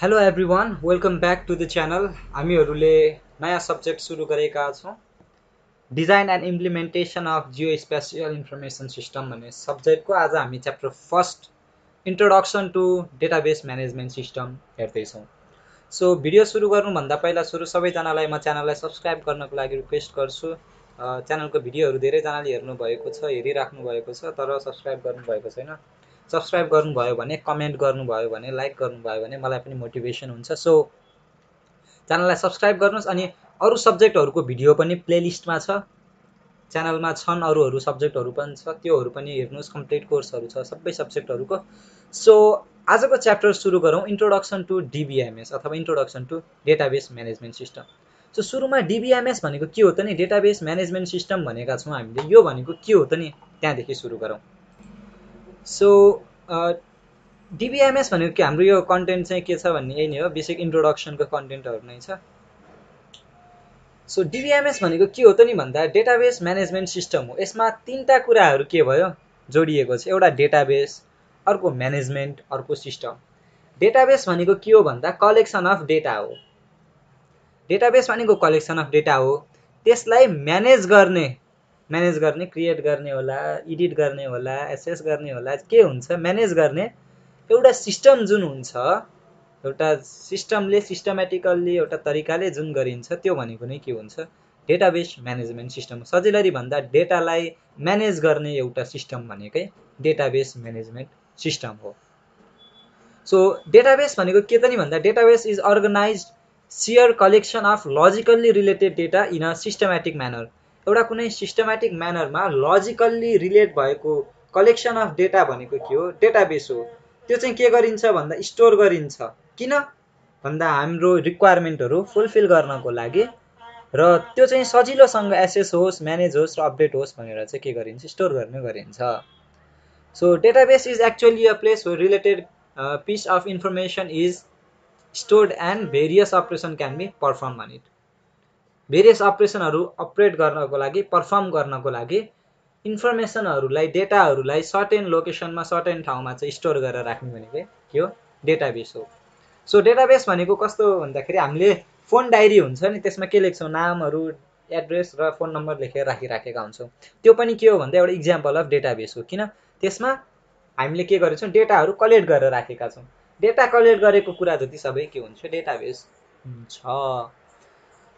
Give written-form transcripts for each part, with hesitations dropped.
Hello everyone, welcome back to the channel. हामीहरूले नयाँ subject सुरु गरेका छौँ। Design and implementation of geospatial information system भन्ने सब्जेक्टको आज हामी chapter first introduction to database management system हेर्दैछौँ। सो भिडियो सुरु गर्नुभन्दा पहिला सबैजनालाई म च्यानललाई सब्सक्राइब गर्नको लागि रिक्वेस्ट गर्छु। च्यानलको भिडियोहरू धेरैजनाले हेर्नुभएको छ, हेरिराख्नु भएको छ, तर सब्सक्राइब गर्नुभएको छैन। सब्सक्राइब गर्नुभयो भने, कमेन्ट गर्नुभयो भने, लाइक गर्नुभयो भने मलाई पनि मोटिभेसन हुन्छ। सो च्यानललाई सब्सक्राइब गर्नुहोस्। अनि अरू सब्जेक्टहरूको भिडियो पनि प्लेलिस्टमा छ, च्यानलमा छन्। अरू सब्जेक्टहरू पनि छ, त्योहरू पनि हेर्नुहोस्। कम्प्लिट कोर्सहरू छ सबै सब्जेक्टहरूको। सो आजको च्याप्टर सुरु गरौँ, इन्ट्रोडक्सन टु डिबिएमएस अथवा introduction to database management system. So सुरुमा डिबिएमएस भनेको के हो त नि, डेटाबेस म्यानेजमेन्ट सिस्टम भनेका छौँ हामीले। यो भनेको के हो त नि, त्यहाँदेखि सुरु गरौँ। सो डिबिएमएस भनेको के, हाम्रो यो कन्टेन्ट चाहिँ के छ भन्ने यही नै हो, बेसिक इन्ट्रोडक्सनको कन्टेन्टहरू नै छ। सो डिबिएमएस भनेको के हो त नि भन्दा डेटाबेस म्यानेजमेन्ट सिस्टम हो। यसमा तीनटा कुराहरू के भयो, जोडिएको छ। एउटा डेटाबेस, अर्को म्यानेजमेन्ट, अर्को सिस्टम। डेटाबेस भनेको के हो भन्दा कलेक्सन अफ डेटा हो। डेटाबेस भनेको कलेक्सन अफ डेटा हो। त्यसलाई म्यानेज गर्ने, क्रिएट गर्ने होला, एडिट गर्ने होला, एक्सेस गर्ने होला, के हुन्छ, म्यानेज गर्ने एउटा सिस्टम जुन हुन्छ, एउटा सिस्टमले सिस्टमेटिकल्ली एउटा तरिकाले जुन गरिन्छ, त्यो भनेको नै के हुन्छ, डेटाबेस म्यानेजमेन्ट सिस्टम। सजिलरी भन्दा डेटालाई म्यानेज गर्ने एउटा सिस्टम भनेकै डेटाबेस म्यानेजमेन्ट सिस्टम हो। सो डेटाबेस भनेको के त नि भन्दा database is organised shared collection of logically related data in a systematic manner. एउटा कुनै सिस्टमेटिक म्यानरमा लजिकल्ली रिलेट भएको कलेक्सन अफ डेटा भनेको के हो, डेटाबेस हो। त्यो चाहिँ के गरिन्छ भन्दा स्टोर गरिन्छ। किन भन्दा हाम्रो रिक्वायरमेन्टहरू फुलफिल गर्नको लागि, र त्यो चाहिँ सजिलोसँग एक्सेस होस्, म्यानेज होस् र अपडेट होस् भनेर चाहिँ के गरिन्छ, स्टोर गर्ने गरिन्छ। So database is actually a place where related piece of information is stored and various operation can be perform on it. Various अपरेसनहरू अपरेट गर्नको लागि, पर्फर्म गर्नको लागि इन्फर्मेसनहरूलाई, डेटाहरूलाई सर्टेन लोकेसनमा, सर्टेन ठाउँमा चाहिँ स्टोर गरेर राख्ने भनेकै के हो, डेटाबेस हो। सो डेटाबेस भनेको कस्तो भन्दाखेरि हामीले फोन डायरी हुन्छ नि, त्यसमा के लेख्छौँ, नामहरू, एड्रेस र फोन नम्बर लेखेर राखिराखेका हुन्छौँ। त्यो पनि के हो भन्दा एउटा इक्जाम्पल अफ डेटाबेस हो। किन, त्यसमा हामीले के गरेछौँ, डेटाहरू कलेक्ट गरेर राखेका छौँ। डेटा कलेक्ट गरेको कुरा जति सबै के हुन्छ, डेटाबेस हुन्छ।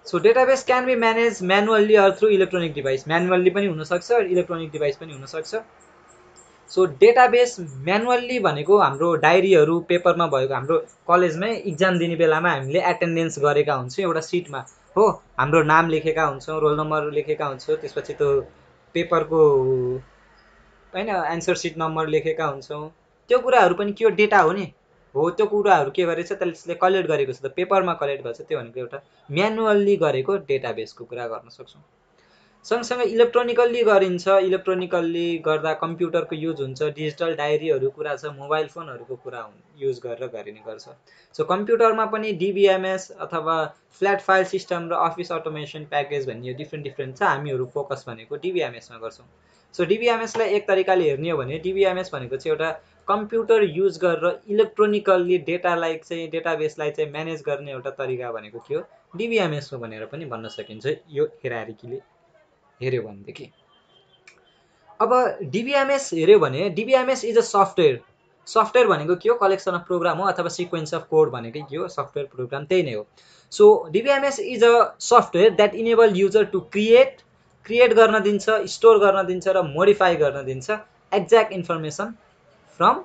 So database can be manage manually or through electronic device. Manually पनि हुनसक्छ, इलेक्ट्रोनिक डिभाइस पनि हुनसक्छ। सो डेटाबेस म्यानुअल्ली भनेको हाम्रो डायरीहरू पेपरमा भएको, हाम्रो कलेजमै इक्जाम दिने बेलामा हामीले एटेन्डेन्स गरेका हुन्छौँ एउटा सिटमा, हो, हाम्रो नाम लेखेका हुन्छौँ, रोल नम्बर लेखेका हुन्छौँ, त्यसपछि त्यो पेपरको होइन एन्सर सिट नम्बर लेखेका हुन्छौँ। त्यो कुराहरू पनि के हो, डेटा हो नि, हो। त्यो कुराहरू के गरेछ, त्यसले कलेक्ट गरेको छ, त पेपरमा कलेक्ट गर्छ, त्यो भनेको एउटा म्यानुअल्ली गरेको डेटाबेसको कुरा गर्न सक्छौँ। सँगसँगै इलेक्ट्रोनिकल्ली गरिन्छ। इलेक्ट्रोनिकल्ली गर्दा कम्प्युटरको युज हुन्छ, डिजिटल डायरीहरू कुरा छ, मोबाइल फोनहरूको कुरा युज गरेर गरिने गर्छ। सो कम्प्युटरमा पनि डिबिएमएस अथवा फ्ल्याट फाइल सिस्टम र अफिस अटोमेसन प्याकेज भन्ने यो डिफ्रेन्ट छ। हामीहरू फोकस भनेको डिबिएमएसमा गर्छौँ। सो डिबिएमएसलाई एक तरिकाले हेर्ने हो भने डिबिएमएस भनेको चाहिँ एउटा कम्प्युटर युज गरेर इलेक्ट्रोनिकल्ली डेटालाई चाहिँ, डेटाबेसलाई चाहिँ म्यानेज गर्ने एउटा तरिका भनेको के हो, डिबिएमएस हो भनेर पनि भन्न सकिन्छ यो हिरार्कीले हेऱ्यो भनेदेखि। अब डिबिएमएस हेऱ्यो भने डिबिएमएस इज अ सफ्टवेयर। सफ्टवेयर भनेको के हो, कलेक्सन अफ प्रोग्राम हो, अथवा सिक्वेन्स अफ कोड भनेकै के हो, सफ्टवेयर प्रोग्राम, त्यही नै हो। So DBMS is a software that enable user to create गर्न दिन्छ, स्टोर गर्न दिन्छ र मोडिफाई गर्न दिन्छ exact information from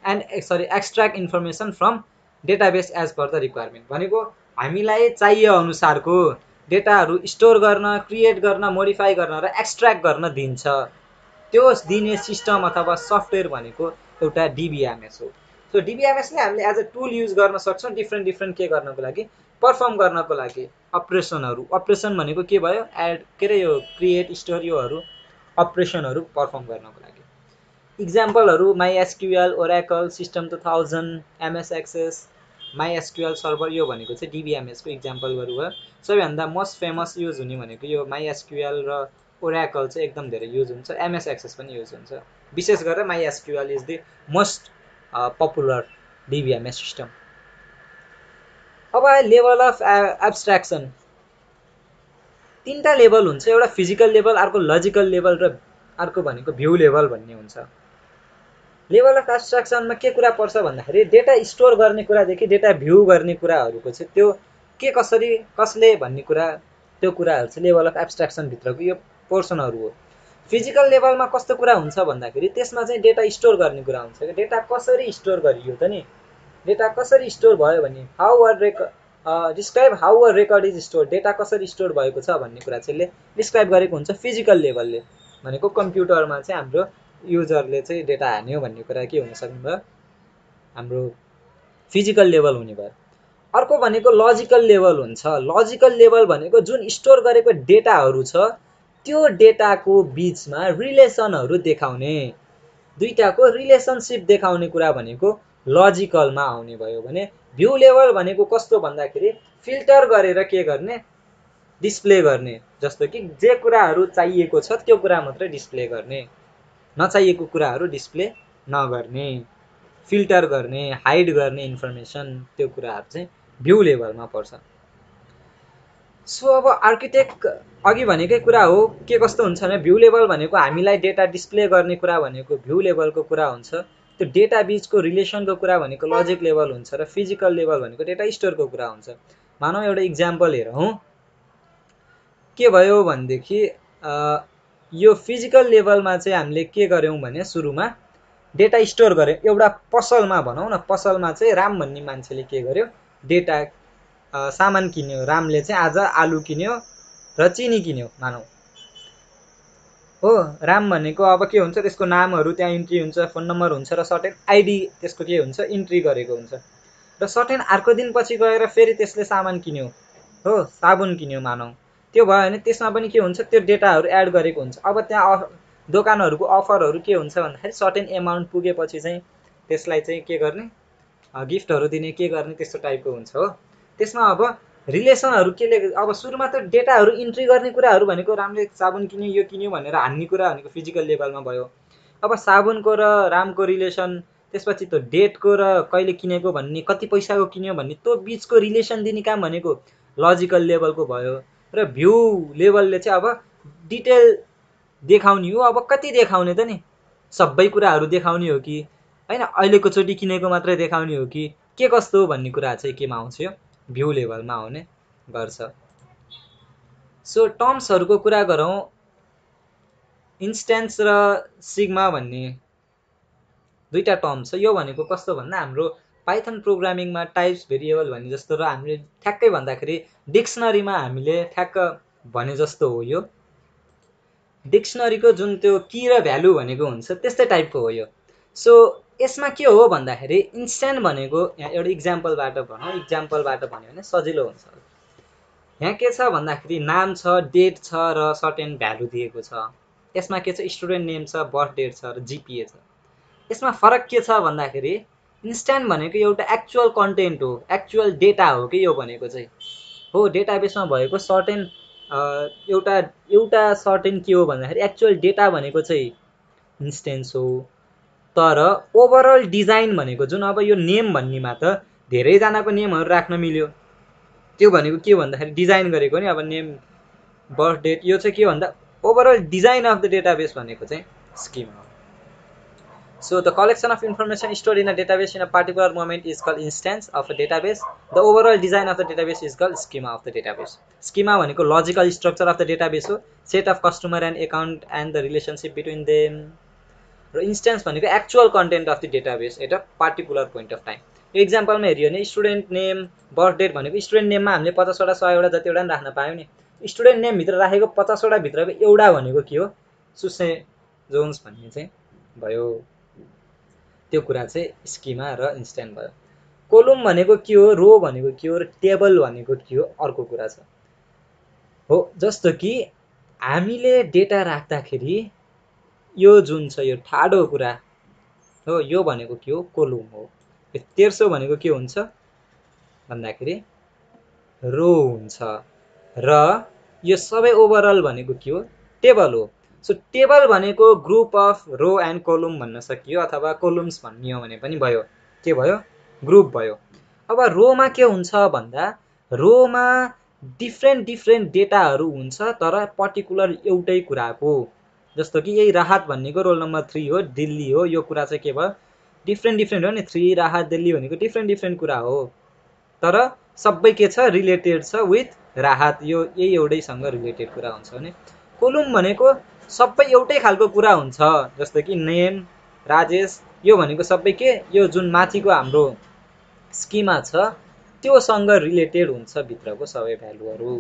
extract information from database as per the requirement. भनेको हामीलाई चाहिए अनुसारको डेटाहरू स्टोर गर्न, क्रिएट गर्न, मोडिफाई गर्न र एक्सट्र्याक्ट गर्न दिन्छ। त्यो दिने सिस्टम अथवा सफ्टवेयर भनेको एउटा डिबिएमएस हो। सो डिबिएमएसले हामीले एज अ टुल युज गर्न सक्छौँ डिफ्रेन्ट के गर्नको लागि, पर्फर्म गर्नको लागि अपरेसनहरू। अपरेसन भनेको के भयो, के अरे यो क्रिएट, स्टोर, योहरू अपरेसनहरू पर्फर्म गर्नको लागि। इक्जाम्पलहरू MySQL, Oracle, system 2000, MS Access, MySQL server, यो भनेको चाहिँ डिबिएमएसको इक्जाम्पलहरू भयो। सबैभन्दा मोस्ट फेमस युज हुने भनेको यो माइएसक्युएल र ओराकल चाहिँ एकदम धेरै युज हुन्छ। एमएस एक्सेस पनि युज हुन्छ, विशेष गरेर MySQL is the most popular DBMS system. अब आयो लेभल अफ एब्स्ट्राक्सन। तीनटा लेभल हुन्छ, एउटा फिजिकल लेभल, अर्को लजिकल लेभल र अर्को भनेको भ्यू लेभल भन्ने हुन्छ। लेभल अफ एब्स्ट्राक्सनमा के कुरा पर्छ भन्दाखेरि डेटा स्टोर गर्ने कुरादेखि डेटा भ्यू गर्ने कुराहरूको चाहिँ त्यो के कसरी कसले भन्ने कुरा, त्यो कुराहरू चाहिँ लेभल अफ एब्स्ट्राक्सन भित्रको यो पोर्सनहरू हो। फिजिकल लेभलमा कस्तो कुरा हुन्छ भन्दाखेरि त्यसमा चाहिँ डेटा स्टोर गर्ने कुरा हुन्छ कि डेटा कसरी स्टोर गरियो त नि, डेटा कसरी स्टोर भयो भने how a describe how a record is store, data कसरी स्टोर भएको छ भन्ने कुरा चाहिँ डिस्क्राइब गरेको हुन्छ फिजिकल लेभलले, भनेको कम्प्युटरमा चाहिँ हाम्रो युजरले चाहिँ डेटा हान्यो भन्ने कुरा के हुन सक्ने भयो, हाम्रो फिजिकल लेभल हुने भयो। अर्को भनेको लजिकल लेभल हुन्छ। लजिकल लेभल भनेको जुन स्टोर गरेको डेटाहरू छ त्यो डेटाको बीचमा रिलेसनहरू देखाउने, दुईटाको रिलेसनशिप देखाउने कुरा भनेको लजिकलमा आउने भयो भने भ्यू लेभल भनेको कस्तो भन्दाखेरि फिल्टर गरेर के गर्ने, डिस्प्ले गर्ने, जस्तो कि जे कुराहरू चाहिएको छ त्यो कुरा मात्रै डिस्प्ले गर्ने, नचाहिएको कुराहरू डिस्प्ले नगर्ने, फिल्टर गर्ने, हाइड गर्ने इन्फर्मेसन, त्यो कुराहरू चाहिँ भ्यू लेभलमा पर्छ। सो अब आर्किटेक्ट अघि भनेकै कुरा हो, के कस्तो हुन्छ भने भ्यू लेभल भनेको हामीलाई डेटा डिस्प्ले गर्ने कुरा भनेको भ्यू लेभलको कुरा हुन्छ, त्यो डेटा बीचको रिलेसनको कुरा भनेको लजिक लेभल हुन्छ र फिजिकल लेभल भनेको डेटा स्टोरको कुरा हुन्छ। मानौँ एउटा इक्जाम्पल हेरौँ, के भयो भनेदेखि यो फिजिकल लेभलमा चाहिँ हामीले के गर्यौँ भने सुरुमा डेटा स्टोर गर्यो एउटा पसलमा, भनौँ न पसलमा चाहिँ राम भन्ने मान्छेले के गर्यो, डेटा सामान किन्यो, रामले चाहिँ आज आलु किन्यो र चिनी किन्यो मानौँ हो। राम भनेको अब के हुन्छ, त्यसको नामहरू त्यहाँ इन्ट्री हुन्छ, फोन नम्बर हुन्छ र सर्टेन आइडी त्यसको के हुन्छ इन्ट्री गरेको हुन्छ, र सर्टेन अर्को दिन पछि गएर फेरि त्यसले सामान किन्यो हो, साबुन किन्यो मानौँ, त्यो भयो भने त्यसमा पनि के हुन्छ त्यो डेटाहरू एड गरेको हुन्छ। अब त्यहाँ दोकानहरूको अफरहरू के हुन्छ भन्दाखेरि सर्टेन एमाउन्ट पुगेपछि चाहिँ त्यसलाई चाहिँ के गर्ने, गिफ्टहरू दिने, के गर्ने, त्यस्तो टाइपको हुन्छ हो। त्यसमा अब रिलेसनहरू के, अब सुरुमा त डेटाहरू इन्ट्री गर्ने कुराहरू भनेको रामले साबुन किन्यो यो किन्यो भनेर हान्ने कुरा भनेको फिजिकल लेभलमा भयो। अब साबुनको र रामको रिलेसन, त्यसपछि त्यो डेटको र कहिले किनेको भन्ने, कति पैसाको किन्यो भन्ने, त्यो बिचको रिलेसन दिने काम भनेको लजिकल लेभलको भयो। र भ्यू लेभलले चाहिँ अब डिटेल देखाउने हो। अब कति देखाउने त नि, सबै कुराहरू देखाउने हो कि होइन, अहिलेको चोटि किनेको मात्रै देखाउने हो कि के कस्तो भन्ने कुरा चाहिँ केमा आउँछ, यो भ्यू लेभलमा आउने गर्छ। सो टर्म्सहरूको कुरा गरौँ, इन्स्ट्यान्स र सिग्मा भन्ने दुईटा टर्म छ। यो भनेको कस्तो भन्दा हाम्रो पाइथन प्रोग्रामिङमा टाइप्स भेरिएबल भन्ने जस्तो, र हामीले ठ्याक्कै भन्दाखेरि डिक्सनरीमा हामीले ठ्याक्क भने जस्तो हो। यो डिक्सनरीको जुन त्यो की र भ्यालु भनेको हुन्छ त्यस्तै टाइपको हो यो। सो यसमा के हो भन्दाखेरि इन्स्ट्यान्ट भनेको, यहाँ एउटा इक्जाम्पलबाट भनौँ, इक्जाम्पलबाट भन्यो भने सजिलो हुन्छ। यहाँ के छ भन्दाखेरि नाम छ, डेट छ र सर्टेन भ्यालु दिएको छ। यसमा के छ, स्टुडेन्ट नेम छ, बर्थ डेट छ र जिपिए छ। यसमा फरक के छ भन्दाखेरि इन्स्ट्यान्ट भनेको एउटा एक्चुअल कन्टेन्ट हो, एक्चुअल डेटा हो कि यो भनेको चाहिँ हो, डेटाबेसमा भएको सर्टेन एउटा सर्टेन के हो भन्दाखेरि एक्चुअल डेटा भनेको चाहिँ इन्स्टेन्स हो। तर ओभरअल डिजाइन भनेको जुन, अब यो नेम भन्नेमा त धेरैजनाको नेमहरू राख्न मिल्यो, त्यो भनेको के भन्दाखेरि डिजाइन गरेको नि, अब नेम बर्थ डेट, यो चाहिँ के भन्दा overall design of the database भनेको चाहिँ स्किमा हो। So the collection of information stored in a database in a particular moment is called instance of a database. The overall design of the database is called schema of the database. Schema भनेको logical structure of the database हो, set of customer and account and the relationship between them. र instance भनेको actual content of the database at a particular point of time. यो एक्जाम्पलमा हेरियो भने student name birth date भनेको student नेममा हामीले 50 वटा 100 वटा जति वटा पनि राख्न पायौँ नि। स्टुडेन्ट नेम भित्र राखेको 50 वटा भित्रको एउटा भनेको के हो, सुसे जोन्स भन्ने चाहिँ भयो। त्यो कुरा चाहिँ स्किमा र इन्स्ट्यान्ट भयो। कोलम भनेको के हो, रो भनेको के हो र टेबल भनेको के हो अर्को कुरा छ हो। जस्तो कि हामीले डेटा राख्दाखेरि यो जुन छ यो ठाडो कुरा हो, यो भनेको के हो, कोलम हो। तेर्सो भनेको के हुन्छ भन्दाखेरि रो हुन्छ, र यो सबै ओभरअल भनेको के हो, टेबल हो। सो टेबल भनेको group of row and column भन्न सकियो, अथवा कोलम्स भन्ने हो भने पनि भयो, के भयो, ग्रुप भयो। अब रोमा के हुन्छ भन्दा रोमा डिफ्रेन्ट डेटाहरू हुन्छ तर पर्टिकुलर एउटै कुराको, जस्तो कि यही राहत भन्नेको रोल नम्बर 3 हो, दिल्ली हो, यो कुरा चाहिँ के भयो डिफ्रेन्ट हो नि, 3 राहत दिल्ली भनेको डिफ्रेन्ट कुरा हो तर सबै के छ रिलेटेड छ विथ राहत, यो यही एउटैसँग रिलेटेड कुरा हुन्छ भने कोलुम भनेको सबै एउटै खालको कुरा हुन्छ, जस्तो कि नेम राजेश, यो भनेको सबै के यो जुन माथिको हाम्रो स्किमा छ त्योसँग रिलेटेड हुन्छ भित्रको सबै भ्यालुहरू।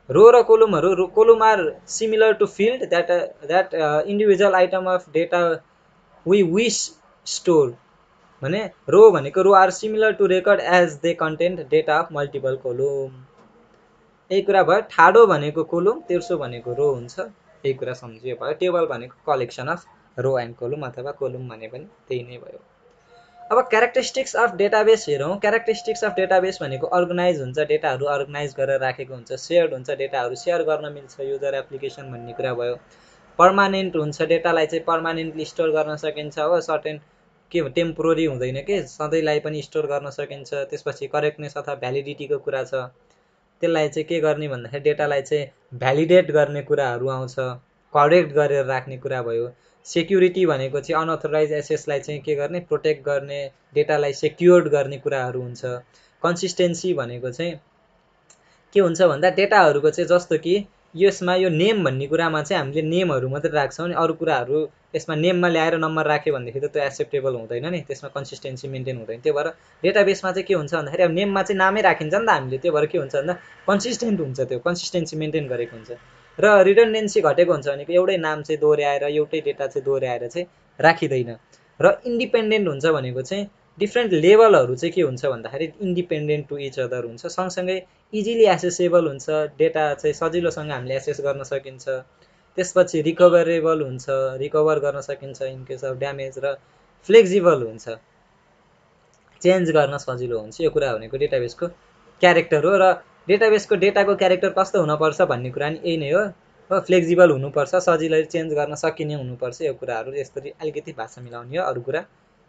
रो र कोलुमहरू, column are similar to field that individual item of data we wish store भने रो भनेको row are similar to record as they content data of multiple column. यही कुरा भयो। ठाडो भनेको कोलुम, तेर्सो भनेको रो हुन्छ, यही कुरा सम्झियो भयो। टेबल भनेको collection of row and column अथवा कोलुम भने पनि त्यही नै भयो। अब क्यारेक्टरिस्टिक्स अफ डेटाबेस हेरौँ। क्यारेक्टरिस्टिक्स अफ डेटाबेस भनेको अर्गनाइज हुन्छ, डेटाहरू अर्गनाइज गरेर राखेको हुन्छ, सेयर्ड हुन्छ, डेटाहरू सेयर गर्न मिल्छ, युजर एप्लिकेसन भन्ने कुरा भयो। पर्मानेन्ट हुन्छ, डेटालाई चाहिँ पर्मानेन्टली स्टोर गर्न सकिन्छ हो, सर्टेन के टेम्पोररी हुँदैन के, सधैँलाई पनि स्टोर गर्न सकिन्छ। त्यसपछि करेक्टनेस अथवा भ्यालिडिटीको कुरा छ, त्यसलाई चाहिँ के गर्ने भन्दाखेरि डेटालाई चाहिँ भ्यालिडेट गर्ने कुराहरू आउँछ, करेक्ट गरेर राख्ने कुरा भयो। सेक्युरिटी भनेको चाहिँ अनअथोराइज एसेसलाई चाहिँ के गर्ने प्रोटेक्ट गर्ने, डेटालाई सेक्योर्ड गर्ने कुराहरू हुन्छ। कन्सिस्टेन्सी भनेको चाहिँ के हुन्छ भन्दा डेटाहरूको चाहिँ जस्तो कि यसमा यो नेम भन्ने कुरामा चाहिँ हामीले नेमहरू मात्रै राख्छौँ नि, अरू कुराहरू यसमा नेममा ल्याएर नम्बर राख्यो भनेदेखि त त्यो एक्सेप्टेबल हुँदैन नि, त्यसमा कन्सिस्टेन्सी मेन्टेन हुँदैन। त्यो भएर डेटाबेसमा चाहिँ के हुन्छ भन्दाखेरि अब नेममा चाहिँ नामै राखिन्छ नि त हामीले, त्यो भएर के हुन्छ भन्दा कन्सिस्टेन्ट हुन्छ, त्यो कन्सिस्टेन्सी मेन्टेन गरेको हुन्छ। र रिडन्डेन्सी घटेको हुन्छ भनेको एउटै नाम चाहिँ दोहोऱ्याएर एउटै डेटा चाहिँ दोहोऱ्याएर चाहिँ राखिँदैन। र इन्डिपेन्डेन्ट हुन्छ भनेको चाहिँ डिफ्रेन्ट लेभलहरू चाहिँ के हुन्छ भन्दाखेरि इन्डिपेन्डेन्ट टु इच अदर हुन्छ, सँगसँगै इजिली एसेसेबल हुन्छ, डेटा चाहिँ सजिलोसँग हामीले एसेस गर्न सकिन्छ। त्यसपछि रिकभरेबल हुन्छ, रिकभर गर्न सकिन्छ इन केस अफ ड्यामेज, र फ्लेक्सिबल हुन्छ, चेन्ज गर्न सजिलो हुन्छ। यो कुरा भनेको डेटाबेसको क्यारेक्टर हो। र डेटाबेसको डेटाको क्यारेक्टर कस्तो हुनुपर्छ भन्ने कुरा नि यही नै हो, फ्लेक्सिबल हुनुपर्छ, सजिलै चेन्ज गर्न सकिने हुनुपर्छ। यो कुराहरू यसरी अलिकति भाषा मिलाउने हो, अरू कुरा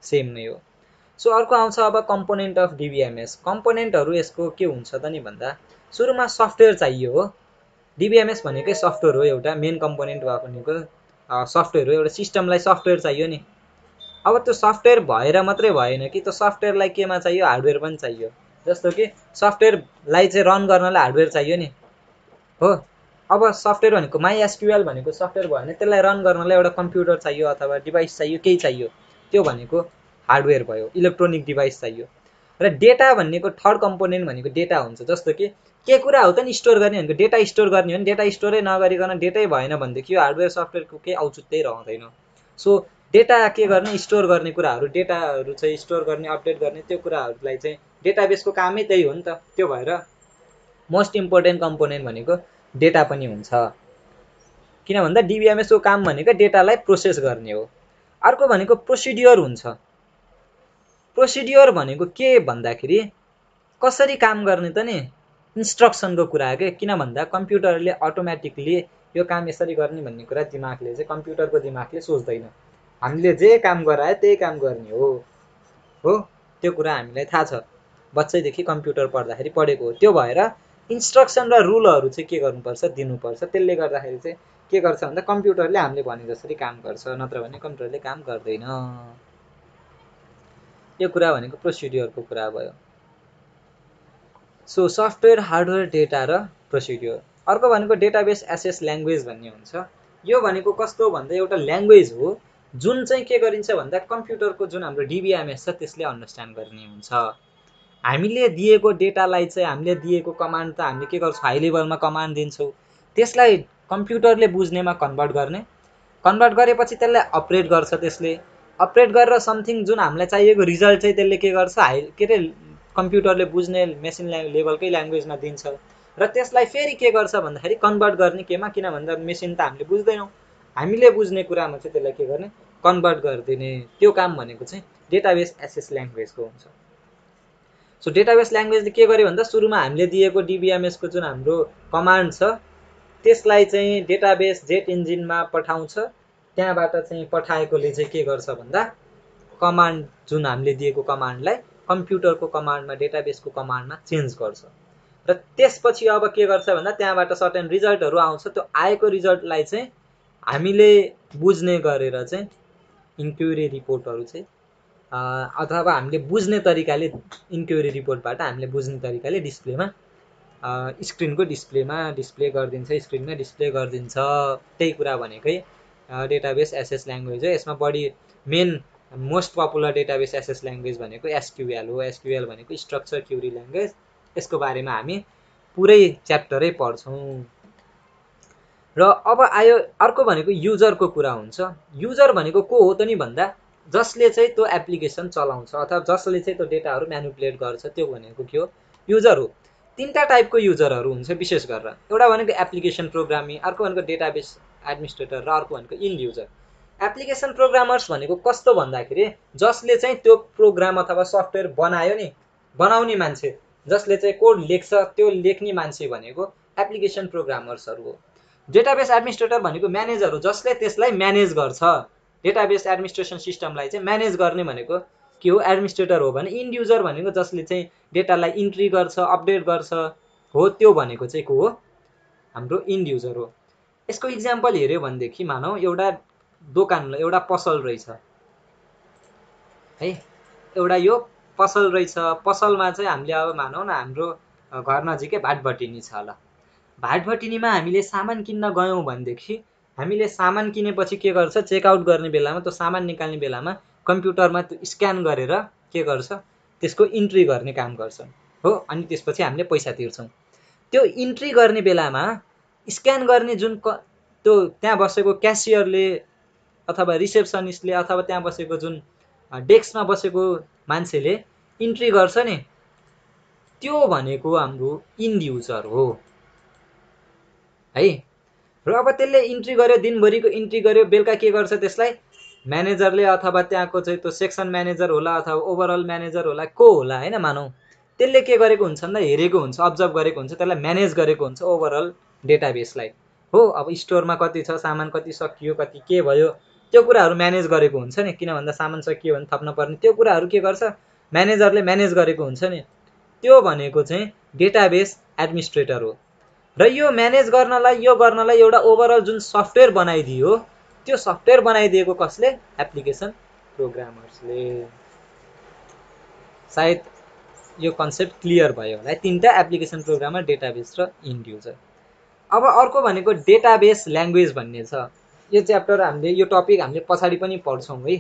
सेम नै हो। सो अर्को आउँछ अब कम्पोनेन्ट अफ डिबिएमएस। कम्पोनेन्टहरू यसको के हुन्छ त नि भन्दा सुरुमा सफ्टवेयर चाहियो हो, डिबिएमएस भनेकै सफ्टवेयर हो, एउटा मेन कम्पोनेन्ट भनेको सफ्टवेयर हो, एउटा सिस्टमलाई सफ्टवेयर चाहियो नि। अब त्यो सफ्टवेयर भएर मात्रै भएन कि, त्यो सफ्टवेयरलाई केमा चाहियो हार्डवेयर पनि चाहियो। जस्तो कि सफ्टवेयरलाई चाहिँ रन गर्नलाई हार्डवेयर चाहियो नि हो। अब सफ्टवेयर भनेको माइएसक्युएल भनेको सफ्टवेयर भयो भने त्यसलाई रन गर्नलाई एउटा कम्प्युटर चाहियो अथवा डिभाइस चाहियो, केही चाहियो, त्यो भनेको हार्डवेयर भयो, इलेक्ट्रोनिक डिभाइस चाहियो। र डेटा भनेको थर्ड कम्पोनेन्ट भनेको डेटा हुन्छ, जस्तो कि के कुरा हो त नि स्टोर गर्ने भनेको डेटा स्टोर गर्ने हो नि, डेटा स्टोरै नगरिकन डेटै भएन भनेदेखि यो हार्डवेयर सफ्टवेयरको केही औचित्यै रहँदैन। सो डेटा के गर्ने स्टोर गर्ने कुराहरू, डेटाहरू चाहिँ स्टोर गर्ने अपडेट गर्ने, त्यो कुराहरूलाई चाहिँ डेटाबेसको कामै त्यही हो नि त। त्यो भएर मोस्ट इम्पोर्टेन्ट कम्पोनेन्ट भनेको डेटा पनि हुन्छ, किन भन्दा डिबिएमएसको काम भनेको डेटालाई प्रोसेस गर्ने हो। अर्को भनेको प्रोसिड्युर हुन्छ। प्रोसिड्युर भनेको के भन्दाखेरि कसरी काम गर्ने त नि, इन्स्ट्रक्सनको कुरा के, किन भन्दा कम्प्युटरले अटोमेटिकली यो काम यसरी गर्ने भन्ने कुरा दिमागले चाहिँ कम्प्युटरको दिमागले सोच्दैन, हामीले जे काम गरायो त्यही काम गर्ने हो। त्यो कुरा हामीलाई थाहा छ, बच्चैदेखि कम्प्युटर पढ्दाखेरि पढेको हो। त्यो भएर इन्स्ट्रक्सन र रुलहरू चाहिँ के गर्नुपर्छ दिनुपर्छ। त्यसले गर्दाखेरि चाहिँ के गर्छ भन्दा कम्प्युटरले हामीले भने जसरी काम गर्छ, नत्र भने कम्प्युटरले काम गर्दैन। यो कुरा भनेको प्रोसिड्युरको कुरा भयो। सो सफ्टवेयर, हार्डवेयर, डेटा र प्रोसिड्युर। अर्को भनेको डेटाबेस एसेस ल्याङ्ग्वेज भन्ने हुन्छ। यो भनेको कस्तो भन्दा एउटा ल्याङ्ग्वेज हो जुन चाहिँ के गरिन्छ भन्दा कम्प्युटरको जुन हाम्रो डिबिएमएस छ त्यसले अन्डरस्ट्यान्ड गर्ने हुन्छ। हामीले दिएको डेटालाई चाहिँ हामीले दिएको कमान्ड त हामीले के गर्छौँ हाई लेभलमा कमान्ड दिन्छौँ, त्यसलाई कम्प्युटरले बुझ्नेमा कन्भर्ट गर्ने, कन्भर्ट गरेपछि त्यसलाई अपरेट गर्छ, त्यसले अपरेट गरेर समथिङ जुन हामीलाई चाहिएको रिजल्ट चाहिँ त्यसले के गर्छ के अरे कम्प्युटरले बुझ्ने मेसिन लेभलकै ल्याङ्ग्वेजमा दिन्छ। र त्यसलाई फेरि के गर्छ भन्दाखेरि कन्भर्ट गर्ने केमा, किन भन्दा मेसिन त हामीले बुझ्दैनौँ, हामीले बुझ्ने कुरामा चाहिँ त्यसलाई के गर्ने कन्भर्ट गरिदिने। त्यो काम भनेको चाहिँ डेटाबेस एसेस ल्याङ्ग्वेजको हुन्छ। सो डेटाबेस ल्याङ्ग्वेजले के गर्यो भन्दा सुरुमा हामीले दिएको डिबिएमएसको जुन हाम्रो कमान्ड छ त्यसलाई चाहिँ डेटाबेस जेट इन्जिनमा पठाउँछ, त्यहाँबाट चाहिँ पठाएकोले चाहिँ के गर्छ भन्दा कमान्ड जुन हामीले दिएको कमान्डलाई कम्प्युटरको कमान्डमा डेटाबेसको कमान्डमा चेन्ज गर्छ र त्यसपछि अब के गर्छ भन्दा त्यहाँबाट सर्टेन रिजल्टहरू आउँछ। त्यो आएको रिजल्टलाई चाहिँ हामीले बुझ्ने गरेर चाहिँ इन्क्वायरी रिपोर्टहरू चाहिँ अथवा हामीले बुझ्ने तरिकाले इन्क्वायरी रिपोर्टबाट हामीले बुझ्ने तरिकाले डिस्प्लेमा स्क्रिनको डिस्प्ले गरिदिन्छ, स्क्रिनमा डिस्प्ले गरिदिन्छ। त्यही कुरा भनेकै डेटाबेस एसएस ल्याङ्ग्वेज हो। यसमा बढी main most popular database SS language भनेको एसक्युएल हो। एसक्युएल भनेको स्ट्रक्चर क्युरी ल्याङ्ग्वेज। यसको बारेमा हामी पुरै च्याप्टरै पढ्छौँ। र अब आयो अर्को भनेको युजरको कुरा हुन्छ। युजर भनेको को हो त नि भन्दा जसले चाहिँ त्यो एप्लिकेसन चलाउँछ अथवा जसले चाहिँ त्यो डेटाहरू म्यानिपुलेट गर्छ त्यो भनेको के हो? युजर हो। तीनटा टाइपको युजरहरू हुन्छ विशेष गरेर। एउटा भनेको एप्लिकेसन प्रोग्रामिङ, अर्को भनेको डेटाबेस एडमिनिस्ट्रेटर र अर्को भनेको इन्ड युजर। एप्लिकेसन प्रोग्रामर्स भनेको कस्तो भन्दाखेरि जसले चाहिँ त्यो प्रोग्राम अथवा सफ्टवेयर बनायो नि, बनाउने मान्छे, जसले चाहिँ कोड लेख्छ त्यो लेख्ने मान्छे भनेको एप्लिकेसन प्रोग्रामर्सहरू हो। डेटाबेस एडमिनिस्ट्रेटर भनेको म्यानेजर हो, जसले त्यसलाई म्यानेज गर्छ। डेटाबेस एडमिनिस्ट्रेसन सिस्टमलाई चाहिँ म्यानेज गर्ने भनेको के हो? एडमिनिस्ट्रेटर हो। भने इन्ड युजर भनेको जसले चाहिँ डेटालाई इन्ट्री गर्छ, अपडेट गर्छ हो, त्यो भनेको चाहिँ को हो? हाम्रो इन्ड युजर हो। यसको इक्जाम्पल हेऱ्यो भनेदेखि मानौ एउटा दोकान, एउटा पसल रहेछ है, एउटा यो पसल रहेछ। पसलमा चाहिँ हामीले अब मानौ न हाम्रो घर नजिकै भाटभटिनी छ ल। भाटभटिनीमा हामीले सामान किन्न गयौँ भनेदेखि हामीले सामान किनेपछि के गर्छ? चेकआउट गर्ने बेलामा त्यो सामान निकाल्ने बेलामा कम्प्युटरमा त्यो स्क्यान गरेर के गर्छ? त्यसको इन्ट्री गर्ने काम गर्छ हो। अनि त्यसपछि हामीले पैसा तिर्छौँ। त्यो इन्ट्री गर्ने बेलामा स्क्यान गर्ने जुन त्यो त्यहाँ बसेको क्यासियरले अथवा रिसेप्सनिस्टले अथवा त्यहाँ बसेको जुन डेस्कमा बसेको मान्छेले इन्ट्री गर्छ नि, त्यो भनेको हाम्रो इन्ड युजर हो है। र अब त्यसले इन्ट्री गर्यो, दिनभरिको इन्ट्री गर्यो, बेलुका के गर्छ? त्यसलाई म्यानेजरले अथवा त्यहाँको चाहिँ त्यो सेक्सन म्यानेजर होला अथवा ओभरअल म्यानेजर होला, को होला होइन, मानौ त्यसले के गरेको हुन्छ भन्दा हेरेको हुन्छ, अब्जर्भ गरेको हुन्छ, त्यसलाई म्यानेज गरेको हुन्छ ओभरअल डेटाबेसलाई हो। अब स्टोरमा कति छ, सामान कति सकियो, कति के भयो, त्यो कुराहरू म्यानेज गरेको हुन्छ नि। किन भन्दा सामान सकियो भने थप्न पर्ने, त्यो कुराहरू के गर्छ? म्यानेजरले म्यानेज गरेको हुन्छ नि। त्यो भनेको चाहिँ डेटाबेस एडमिनिस्ट्रेटर हो। र यो म्यानेज गर्नलाई, यो गर्नलाई एउटा ओभरअल जुन सफ्टवेयर बनाइदियो, त्यो सफ्टवेयर बनाइदिएको कसले? एप्लिकेसन प्रोग्रामर्सले। सायद यो कन्सेप्ट क्लियर भयो होला। तीनटा एप्लिकेसन प्रोग्रामर, डेटाबेस र इन्ड युजर। अब अर्को भनेको डेटाबेस ल्याङ्ग्वेज भन्ने छ। यो च्याप्टर हामीले, यो टपिक हामीले पछाडि पनि पढ्छौँ है।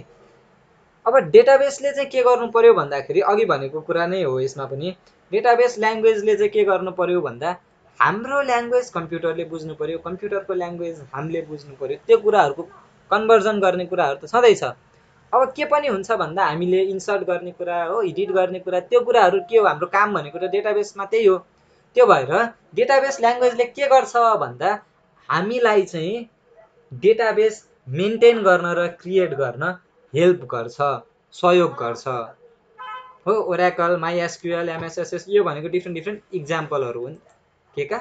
अब डेटाबेसले चाहिँ के गर्नु पर्यो भन्दाखेरि अघि भनेको कुरा नै हो। यसमा पनि डेटाबेस ल्याङ्ग्वेजले चाहिँ के गर्नु पर्यो भन्दा हाम्रो ल्याङ्ग्वेज कम्प्युटरले बुझ्नु पर्यो, कम्प्युटरको ल्याङ्ग्वेज हामीले बुझ्नु पर्यो। त्यो कुराहरूको कन्भर्जन गर्ने कुराहरू त छँदैछ। अब के पनि हुन्छ भन्दा हामीले इन्सर्ट गर्ने कुरा हो, एडिट गर्ने कुरा, त्यो कुराहरू के हो? हाम्रो काम भनेको त डेटाबेसमा त्यही हो। त्यो भएर डेटाबेस ल्याङ्ग्वेजले के गर्छ भन्दा हामीलाई चाहिँ डेटाबेस मेन्टेन गर्न र क्रिएट गर्न हेल्प गर्छ, सहयोग गर्छ हो। ओराकल, माइएसक्युएल, एमएसएसएस, यो भनेको डिफ्रेन्ट इक्जाम्पलहरू हुन् के का?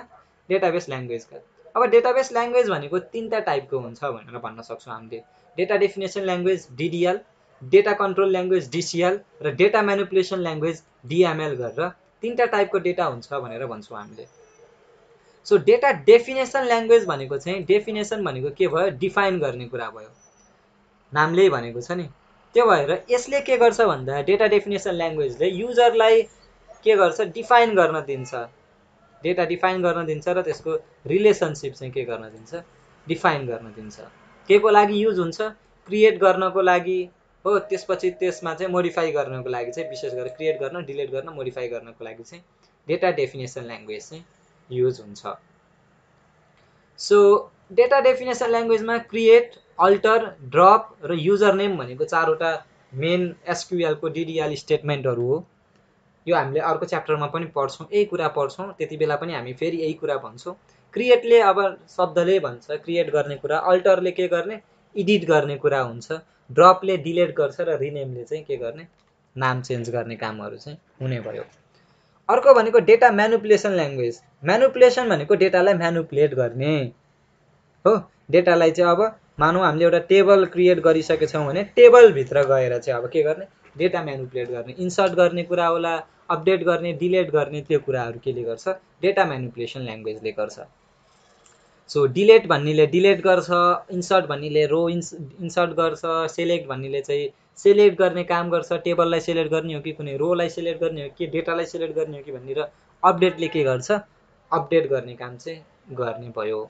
डेटाबेस ल्याङ्ग्वेजका। अब डेटाबेस ल्याङ्ग्वेज भनेको तीनटा टाइपको हुन्छ भनेर भन्न सक्छौँ हामीले। Data definition language DDL, data control language DCL र डेटा म्यानिपुलेसन ल्याङ्ग्वेज डिएमएल गरेर तीनटा टाइपको डेटा हुन्छ भनेर भन्छौँ हामीले। सो डेटा डेफिनेसन ल्याङ्ग्वेज भनेको चाहिँ, डेफिनेसन भनेको के भयो? डिफाइन गर्ने कुरा भयो, नामले भनेको छ नि। त्यो भएर यसले के गर्छ भन्दा डेटा डेफिनेसन ल्याङ्ग्वेजले युजरलाई के गर्छ? डिफाइन गर्न दिन्छ, डेटा डिफाइन गर्न दिन्छ र त्यसको रिलेसनसिप चाहिँ के गर्न दिन्छ? डिफाइन गर्न दिन्छ। के को लागि युज हुन्छ? क्रिएट गर्नको लागि हो। त्यसपछि त्यसमा चाहिँ मोडिफाई गर्नको लागि चाहिँ, विशेष गरेर क्रिएट गर्न, डिलिट गर्न, मोडिफाई गर्नको लागि चाहिँ डेटा डेफिनेसन ल्याङ्ग्वेज चाहिँ युज हुन्छ। सो डेटा डेफिनेसन ल्याङ्ग्वेजमा क्रिएट, अल्टर, ड्रप र युजर नेम भनेको चारवटा मेन एसक्युएलको डिडिएल स्टेटमेन्टहरू हो। यो हामीले अर्को च्याप्टरमा पनि पढ्छौँ, यही कुरा पढ्छौँ। त्यति बेला पनि हामी फेरि यही कुरा भन्छौँ। क्रिएटले अब शब्दले भन्छ क्रिएट गर्ने कुरा, अल्टरले के गर्ने? एडिट गर्ने कुरा हुन्छ, ड्रपले डिलिट गर्छ र रिनेमले चाहिँ के गर्ने? नाम चेन्ज गर्ने कामहरू चाहिँ हुने भयो। अर्को भनेको डेटा म्यानिपुलेसन ल्याङ्ग्वेज। म्यानिपुलेसन भनेको डेटालाई म्यानिपुलेट गर्ने हो। डेटालाई चाहिँ अब मानौँ हामीले एउटा टेबल क्रिएट गरिसकेछौँ भने टेबलभित्र गएर चाहिँ अब के गर्ने? डेटा म्यानिपुलेट गर्ने, इन्सर्ट गर्ने कुरा होला, अपडेट गर्ने, डिलिट गर्ने, त्यो कुराहरू केले गर्छ, डेटा म्यानिपुलेसन ल्याङ्ग्वेजले गर्छ। सो डिलिट भन्नेले डिलिट गर्छ, इन्सर्ट भन्नेले रो इन्सर्ट गर्छ, सेलेक्ट भन्नेले चाहिँ सेलेक्ट गर्ने काम गर्छ, टेबललाई सेलेक्ट गर्ने हो कि कुनै रोलाई सेलेक्ट गर्ने हो कि डेटालाई सेलेक्ट गर्ने हो कि भनेर अपडेटले के गर्छ, अपडेट गर्ने काम चाहिँ गर्ने भयो।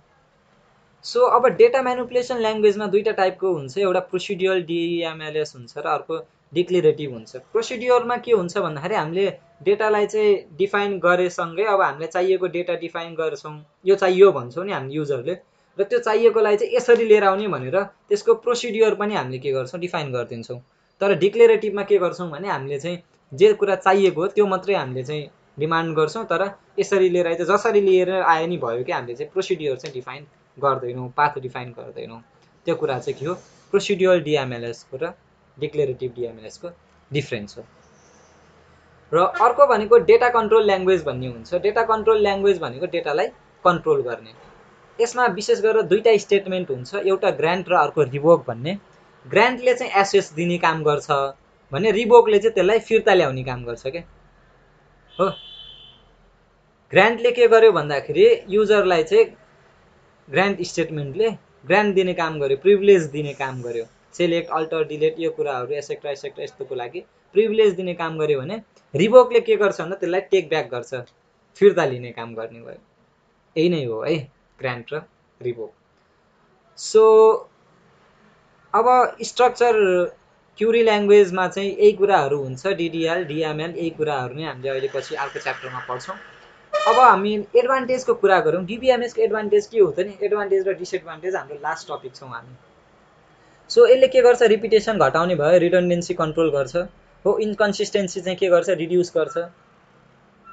सो अब डेटा म्यानिपुलेसन ल्याङ्ग्वेजमा दुईटा टाइपको हुन्छ, एउटा प्रोसिड्युरल डिएमएलएस हुन्छ र अर्को डिक्लेरेटिभ हुन्छ। प्रोसिड्युरमा के हुन्छ भन्दाखेरि हामीले डेटालाई चाहिँ डिफाइन गरेसँगै अब हामीलाई चाहिएको डेटा डिफाइन गर्छौँ, यो चाहियो भन्छौँ नि हामी युजरले, र त्यो चाहिएकोलाई चाहिँ यसरी लिएर आउने भनेर त्यसको प्रोसिड्युर पनि हामीले के गर्छौँ, डिफाइन गरिदिन्छौँ। तर डिक्लेरेटिभमा के गर्छौँ भने हामीले चाहिँ जे कुरा चाहिएको हो त्यो मात्रै हामीले चाहिँ डिमान्ड गर्छौँ, तर यसरी लिएर आए जसरी लिएर आए नि भयो कि हामीले चाहिँ प्रोसिड्युर चाहिँ डिफाइन गर्दैनौँ, पाथ डिफाइन गर्दैनौँ। त्यो कुरा चाहिँ के हो, प्रोसिड्युरल डिएमएलएसको र डिक्लेरेटिभ डिएमएलएसको डिफ्रेन्स हो। र अर्को भनेको डेटा कन्ट्रोल ल्याङ्ग्वेज भन्ने हुन्छ। डेटा कन्ट्रोल ल्याङ्ग्वेज भनेको डेटालाई कन्ट्रोल गर्ने। यसमा विशेष गरेर दुईटा स्टेटमेन्ट हुन्छ, एउटा ग्रान्ट र अर्को रिभोक भन्ने। ग्रान्टले चाहिँ एसेस दिने काम गर्छ भने रिभोकले चाहिँ त्यसलाई फिर्ता ल्याउने काम गर्छ के हो। ग्रान्टले के गर्यो भन्दाखेरि युजरलाई चाहिँ ग्रान्ट स्टेटमेन्टले ग्रान्ट दिने काम गर्यो, प्रिभिलेज दिने काम गर्यो, सेलेक्ट, अल्टर, डिलिट यो कुराहरू एसेक्ट्रा एसेक्ट्रा यस्तोको लागि प्रिभिलेज दिने काम गर्यो भने रिभोकले के गर्छ भन्दा त्यसलाई टेक ब्याक गर्छ, फिर्ता लिने काम गर्ने भयो। यही नै हो है ग्रान्ट र रिभोक। सो अब स्ट्रक्चर क्युरी ल्याङ्ग्वेजमा चाहिँ यही कुराहरू हुन्छ, डिडिएल, डिएमएल, यही कुराहरू नै हामीले अहिले पछि अर्को च्याप्टरमा पढ्छौँ। अब हामी एडभान्टेजको कुरा गरौँ। डिबिएमएसको एडभान्टेज के हो त नि, एडभान्टेज र डिसएडभान्टेज हाम्रो लास्ट टपिक छौँ हामी। सो यसले के गर्छ, रिपिटेसन घटाउने भयो, रिडन्डेन्सी कन्ट्रोल गर्छ हो, इन्कन्सिस्टेन्सी चाहिँ के गर्छ, रिड्युस गर्छ।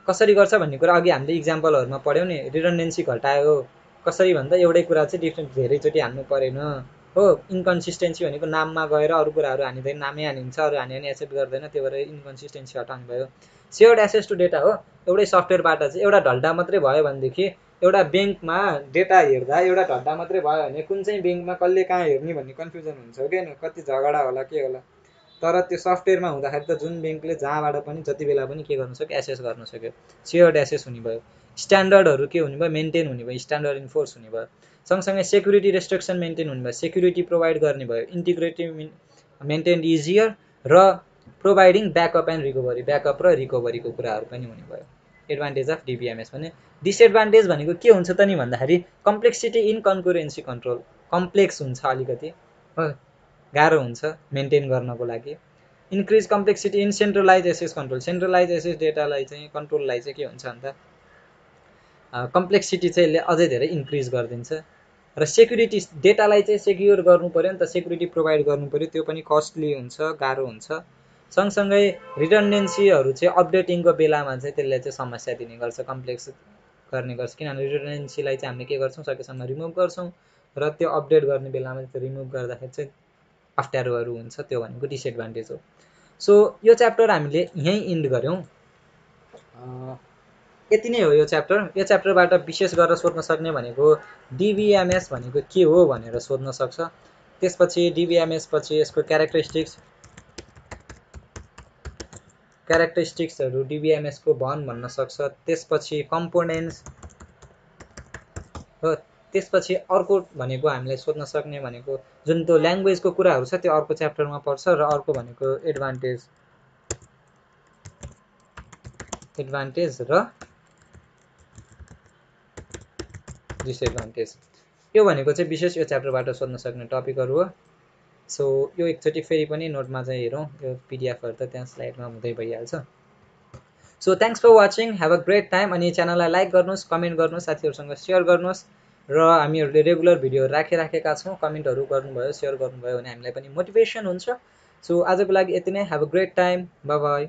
कसरी गर्छ भन्ने कुरा अघि हामीले इक्जाम्पलहरूमा पढ्यौँ नि, रिडन्डेन्सी घटायो कसरी भन्दा एउटै कुरा चाहिँ डिफ्रेन्ट धेरैचोटि हान्नु परेन हो। इन्कन्सिस्टेन्सी भनेको नाममा गएर अरू कुराहरू हानिँदैन, नामै हानिन्छ, अरू हान्यो भने एक्सेप्ट गर्दैन, त्यो भएर इन्कन्सिस्टेन्सी हटाउनु भयो। सेयर्ड एक्सेस टु डेटा हो, एउटै सफ्टवेयरबाट चाहिँ एउटा ढल्डा मात्रै भयो भनेदेखि एउटा ब्याङ्कमा डेटा हेर्दा एउटा ढल्डा मात्रै भयो भने कुन चाहिँ ब्याङ्कमा कसले कहाँ हेर्ने भन्ने कन्फ्युजन हुन्छ क्या, कति झगडा होला के होला। तर त्यो सफ्टवेयरमा हुँदाखेरि त जुन ब्याङ्कले जहाँबाट पनि जति बेला पनि के गर्नु सक्यो, एक्सेस गर्न सक्यो, सेयर्ड एक्सेस हुने भयो। स्ट्यान्डर्डहरू के हुने भयो, मेन्टेन हुने भयो, स्ट्यान्डर्ड इन्फोर्स हुने भयो। सँगसँगै सेक्युरिटी रेस्ट्रिक्सन मेन्टेन हुने भयो, सेक्युरिटी प्रोभाइड गर्ने भयो, इन्टिग्रिटी मेन्टेन इजियर र providing backup and recovery, backup र रिकभरीको कुराहरू पनि हुने भयो। एडभान्टेज अफ डिबिएमएस भने। डिसएडभान्टेज भनेको के हुन्छ त नि भन्दाखेरि complexity in concurrency control, complex हुन्छ अलिकति हो, गाह्रो हुन्छ मेन्टेन गर्नको लागि। Increase complexity in centralize access control, centralize access डेटालाई चाहिँ कन्ट्रोललाई चाहिँ के हुन्छ भन्दा कम्प्लेक्सिटी चाहिँ यसले अझै धेरै इन्क्रिज गरिदिन्छ। र सेक्युरिटी, डेटालाई चाहिँ सेक्युर गर्नु पऱ्यो नि त, सेक्युरिटी प्रोभाइड गर्नु पऱ्यो, त्यो पनि कस्टली हुन्छ, गाह्रो हुन्छ। सँगसँगै रिडन्डेन्सीहरू चाहिँ अपडेटिङको बेलामा चाहिँ त्यसले चाहिँ समस्या दिने गर्छ, कम्प्लेक्स गर्ने गर्छ, किनभने रिडन्डेन्सीलाई चाहिँ हामीले के गर्छौँ, सकेसम्म रिमुभ गर्छौँ र त्यो अपडेट गर्ने बेलामा त्यो रिमुभ गर्दाखेरि चाहिँ अप्ठ्यारोहरू हुन्छ, त्यो भनेको डिसएडभान्टेज हो। सो यो च्याप्टर हामीले यहीँ इन्ड गऱ्यौँ। यति नै हो यो च्याप्टर। यो च्याप्टरबाट विशेष गरेर सोध्न सक्ने भनेको डिबिएमएस भनेको के हो भनेर सोध्न सक्छ। त्यसपछि डिबिएमएस पछि यसको क्यारेक्टरिस्टिक्सहरू डिबिएमएसको भन्न सक्छ। त्यसपछि कम्पोनेन्ट्स हो, त्यसपछि अर्को भनेको हामीलाई सोध्न सक्ने भनेको जुन त्यो ल्याङ्ग्वेजको कुराहरू छ त्यो अर्को च्याप्टरमा पर्छ, र अर्को भनेको एडभान्टेज र डिसएडभान्टेज। यो भनेको चाहिँ विशेष यो च्याप्टरबाट सोध्न सक्ने टपिकहरू हो। सो यो एकचोटि फेरि पनि नोटमा चाहिँ हेरौँ, यो पिडिएफहरू त त्यहाँ स्लाइडमा हुँदै भइहाल्छ। So thanks for watching, have a great time. अनि च्यानललाई लाइक गर्नुहोस्, कमेन्ट गर्नुहोस्, साथीहरूसँग सेयर गर्नुहोस्, र हामीहरूले रेगुलर भिडियोहरू राखिराखेका छौँ। कमेन्टहरू गर्नुभयो, सेयर गर्नुभयो भने हामीलाई पनि मोटिभेसन हुन्छ। सो आजको लागि यति नै, have a great time, by by.